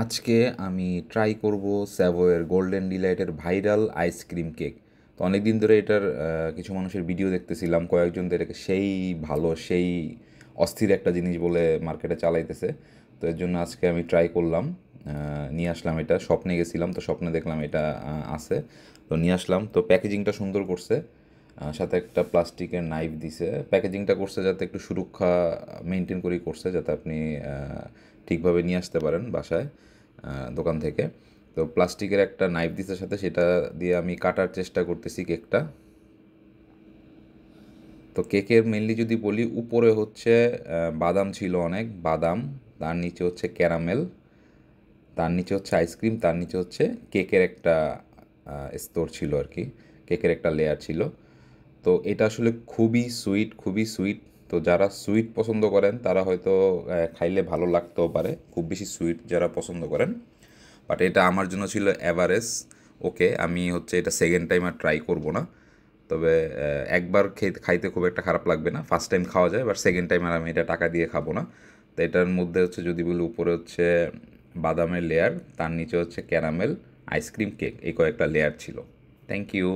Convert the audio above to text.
আজকে আমি ট্রাই করব স্যাভয়ের গোল্ডেন ডিলাইটের ভাইরাল আইসক্রিম কেক। তো অনেক দিন ধরে এটার কিছু মানুষের ভিডিও দেখতেছিলাম, কয়েকজন তো এটাকে সেই ভালো, সেই অস্থির একটা জিনিস বলে মার্কেটে চালাইতেছে। তো এর জন্য আজকে আমি ট্রাই করলাম, নিয়ে আসলাম। এটা স্বপ্নে গেছিলাম, তো স্বপ্নে দেখলাম এটা আছে, তো নিয়ে আসলাম। তো প্যাকেজিংটা সুন্দর করছে, সাথে একটা প্লাস্টিকের নাইফ দিছে। প্যাকেজিংটা করছে যাতে একটু সুরক্ষা মেনটেন করেই করছে, যাতে আপনি ঠিকভাবে নিয়ে আসতে পারেন বাসায় দোকান থেকে। তো প্লাস্টিকের একটা নাইফ দিছে সাথে, সেটা দিয়ে আমি কাটার চেষ্টা করতেছি কেকটা। তো কেকের মেনলি যদি বলি, উপরে হচ্ছে বাদাম ছিল, অনেক বাদাম। তার নিচে হচ্ছে ক্যারামেল, তার নিচে হচ্ছে আইসক্রিম, তার নিচে হচ্ছে কেকের একটা স্তর ছিল আর কি, কেকের একটা লেয়ার ছিল। তো এটা আসলে খুবই সুইট, খুবই সুইট। তো যারা সুইট পছন্দ করেন তারা হয়তো খাইলে ভালো লাগতেও পারে, খুব বেশি সুইট যারা পছন্দ করেন। বাট এটা আমার জন্য ছিল অ্যাভারেজ। ওকে, আমি হচ্ছে এটা সেকেন্ড টাইম আর ট্রাই করব না। তবে একবার খেতে খাইতে খুব একটা খারাপ লাগবে না, ফার্স্ট টাইম খাওয়া যায়, বাট সেকেন্ড টাইম আর আমি এটা টাকা দিয়ে খাবো না। তো এটার মধ্যে হচ্ছে যদি বলি, উপরে হচ্ছে বাদামের লেয়ার, তার নিচে হচ্ছে ক্যারামেল, আইসক্রিম, কেক, এই কয়েকটা লেয়ার ছিল। Thank you.